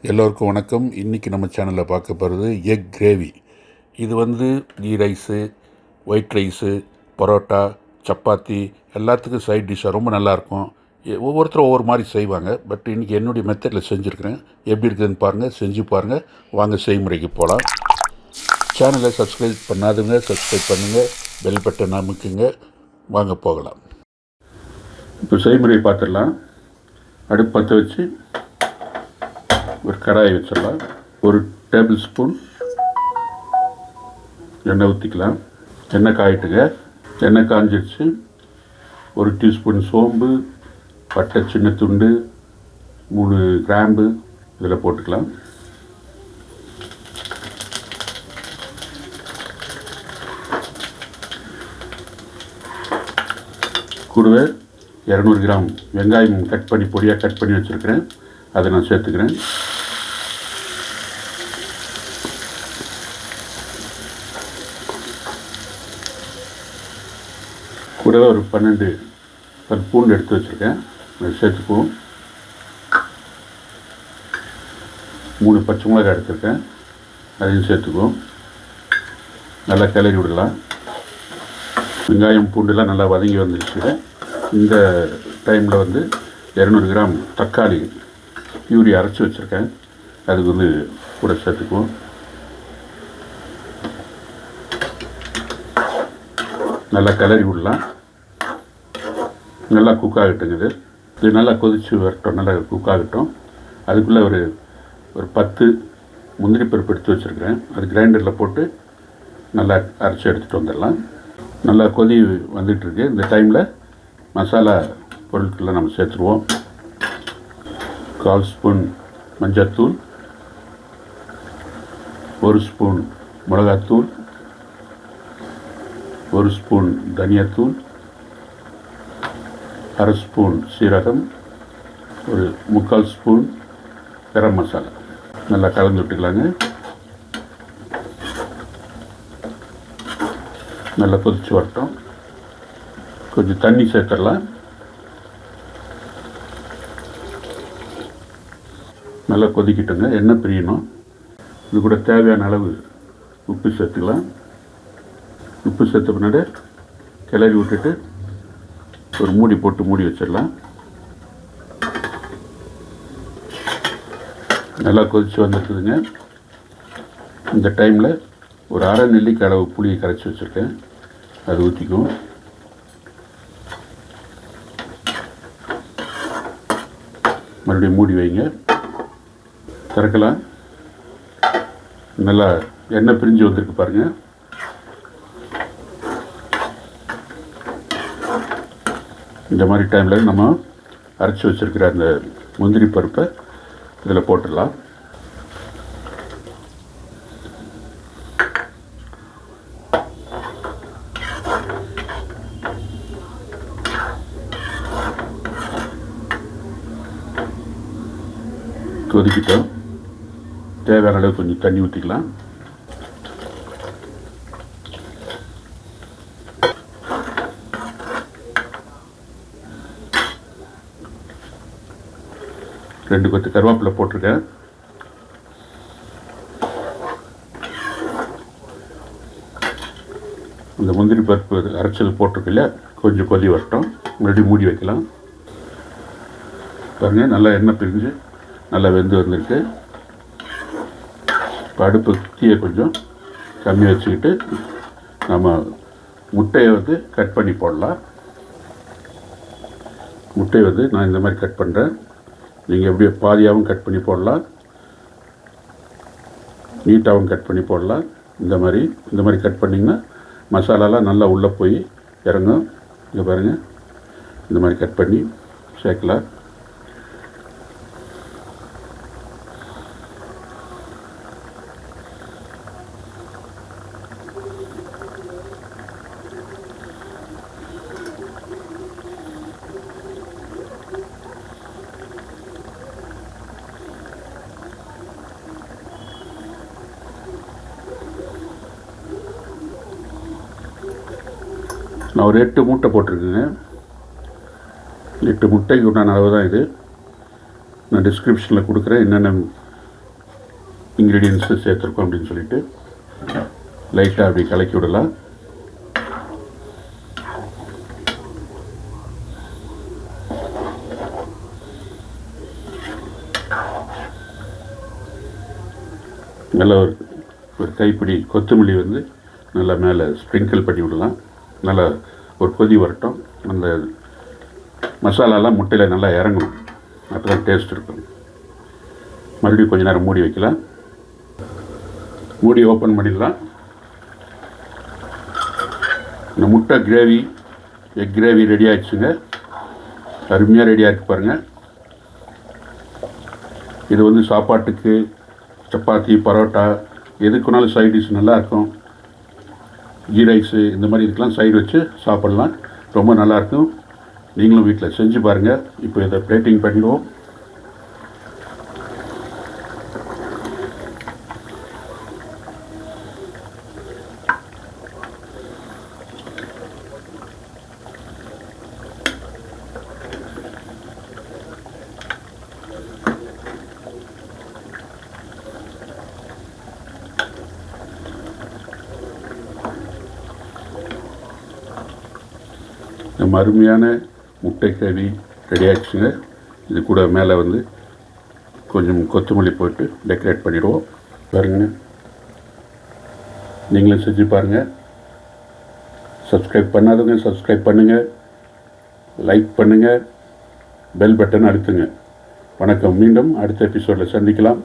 எல்லோருக்கும் வணக்கம். இன்றைக்கி நம்ம சேனலில் பார்க்க போகிறது எக் கிரேவி. இது ghee rice, white rice, parotta, chapati எல்லாத்துக்கும் சைட் டிஷ்ஷாக ரொம்ப நல்லாயிருக்கும். ஒவ்வொருத்தரும் ஒவ்வொரு மாதிரி செய்வாங்க. பட் இன்றைக்கி என்னுடைய மெத்தடில் செஞ்சுருக்கிறேன். எப்படி இருக்குதுன்னு பாருங்கள், செஞ்சு பாருங்கள். வாங்க செய்முறைக்கு போகலாம். சேனலை சப்ஸ்கிரைப் பண்ணாதுங்க, சப்ஸ்கிரைப் பண்ணுங்கள், பெல் பட்டன் அமுக்குங்க. வாங்க போகலாம். இப்போ செய்முறை பார்த்துடலாம். அடுப்பு பற்ற வச்சு ஒரு கடாயை வச்சிடலாம். ஒரு டேபிள் ஸ்பூன் எண்ணெய் ஊற்றிக்கலாம். எண்ணெய் காயிட்டுங்க. எண்ணெய் காஞ்சிடுச்சு. ஒரு டீஸ்பூன் சோம்பு, பட்டை சின்ன துண்டு, 3 கிராம்பு இதில் போட்டுக்கலாம். கூடவே 200 கிராம் வெங்காயம் பொடியாக கட் பண்ணி வச்சுருக்கிறேன். அதை நான் சேர்த்துக்கிறேன். கூடவே ஒரு 12 பூண்டு எடுத்து வச்சுருக்கேன், அதை சேர்த்துக்குவோம். 3 பச்சை மிளகாய் எடுத்துருக்கேன், அதையும் சேர்த்துக்குவோம். நல்லா கிளறி விடலாம். வெங்காயம் பூண்டுலாம் நல்லா வதங்கி வந்துருச்சு. இந்த டைமில் 200 கிராம் தக்காளி பியூரி அரைச்சி வச்சுருக்கேன், அதுக்கு கூட சேர்த்துக்குவோம். நல்லா கிளறி விடலாம். நல்லா குக் ஆகட்டுங்க. இது நல்லா கொதித்து வரட்டும், நல்லா குக் ஆகட்டும். அதுக்குள்ளே ஒரு 10 முந்திரி பருப்பு எடுத்து வச்சுருக்கிறேன், அது கிரைண்டரில் போட்டு நல்லா அரைச்சி எடுத்துகிட்டு வந்துடலாம். நல்லா கொதி வந்துட்டுருக்கு. இந்த டைமில் மசாலா பொருட்களை நம்ம சேர்த்துருவோம். 1/4 ஸ்பூன் மஞ்சள்தூள், 1 ஸ்பூன் மிளகாத்தூள், 1 ஸ்பூன் தனியாத்தூள், 1/2 ஸ்பூன் சீரகம், ஒரு 3/4 ஸ்பூன் கரம் மசாலா. நல்லா கலந்து விட்டுக்கலாங்க. நல்லா கொதித்து வரட்டும். கொஞ்சம் தண்ணி சேர்த்துடலாம். நல்லா கொதிக்கிட்டுங்க, எண்ணெய் பிரியணும். இது கூட தேவையான அளவு உப்பு சேர்த்துக்கலாம். உப்பு சேர்த்த பின்னாடி கிளறி விட்டுட்டு ஒரு மூடி போட்டு மூடி வச்சிடலாம். நல்லா கொதித்து வந்துருக்குதுங்க. இந்த டைமில் ஒரு 1/2 நெல்லிக்காய் அளவு புளியை கரைச்சி வச்சுருக்கேன், அது ஊற்றிக்குவோம். மறுபடியும் மூடி வைங்க, திறக்கலாம். நல்லா எண்ணெய் பிரிஞ்சு வந்திருக்கு பாருங்கள். இந்த மாதிரி டைமில் நம்ம அரைச்சி வச்சுருக்கிற அந்த முந்திரி பருப்பை இதில் போட்டுடலாம். கொதிக்கிட்டோம். தேவையான அளவு கொஞ்சம் தண்ணி ஊற்றிக்கலாம். ரெண்டு கொத்து கருவேப்பிலை போட்டிருக்கேன். இந்த முந்திரி பருப்பு அரைச்சல் போட்டிருக்குல்ல, கொஞ்சம் கொதி வரட்டும். மறுபடியும் மூடி வைக்கலாம். பாருங்கள், நல்லா எண்ணெய் பிரிஞ்சு நல்லா வெந்து வந்திருக்கு. இப்போ அடுப்பு தீயை கொஞ்சம் கம்மி வச்சுக்கிட்டு நம்ம முட்டையை கட் பண்ணி போடலாம். முட்டையை நான் இந்த மாதிரி கட் பண்ணுறேன். நீங்கள் எப்படியோ பாதியாகவும் கட் பண்ணி போடலாம், நீட்டாகவும் கட் பண்ணி போடலாம். இந்த மாதிரி கட் பண்ணிங்கன்னா மசாலாலாம் நல்லா உள்ளே போய் இறங்கும். இங்கே பாருங்கள், இந்த மாதிரி கட் பண்ணி சேர்க்கலாம். நான் ஒரு 8 முட்டை போட்டிருக்கேங்க. 8 முட்டைக்கு உண்டான அளவு தான் இது. நான் டிஸ்கிரிப்ஷனில் கொடுக்குறேன், என்னென்ன இன்க்ரீடியன்ஸு சேர்த்துருக்கோம் அப்படின்னு சொல்லிட்டு லைட்டாக அப்படி கலக்கி விடலாம். நல்லா ஒரு கைப்பிடி கொத்தமல்லி வந்து நல்லா மேலே ஸ்ப்ரிங்கிள் பண்ணி விடலாம். நல்லா ஒரு கொதி வரட்டும். அந்த மசாலாலாம் முட்டையில் நல்லா இறங்கணும். அப்போ தான் டேஸ்ட் இருக்கும். மறுபடியும் கொஞ்சம் நேரம் மூடி வைக்கலாம். மூடி ஓப்பன் பண்ணிடலாம். இந்த முட்டை கிரேவி, எக் கிரேவி ரெடி ஆகிடுச்சுங்க. அருமையாக ரெடியாக இருக்குது பாருங்கள். இது வந்து சாப்பாட்டுக்கு, சப்பாத்தி, பரோட்டா எதுக்குனாலும் சைட் டிஷ் நல்லாயிருக்கும். கீ ரைஸு இந்த மாதிரி இதுக்கெலாம் சைடு வச்சு சாப்பிட்லாம். ரொம்ப நல்லாயிருக்கும். நீங்களும் வீட்டில் செஞ்சு பாருங்கள். இப்போ இதை பிளேட்டிங் பண்ணிடுவோம். நம்ம அருமையான முட்டை கிரேவி ரெடி ஆகிடுச்சுங்க. இது கூட மேலே வந்து கொஞ்சம் கொத்தமல்லி போட்டு டெக்கரேட் பண்ணிவிடுவோம். பாருங்க, நீங்களும் செஞ்சு பாருங்கள். சப்ஸ்கிரைப் பண்ணாதவங்க சப்ஸ்கிரைப் பண்ணுங்கள், லைக் பண்ணுங்கள், பெல் பட்டன் அழுத்துங்க. வணக்கம். மீண்டும் அடுத்த எபிசோடில் சந்திக்கலாம்.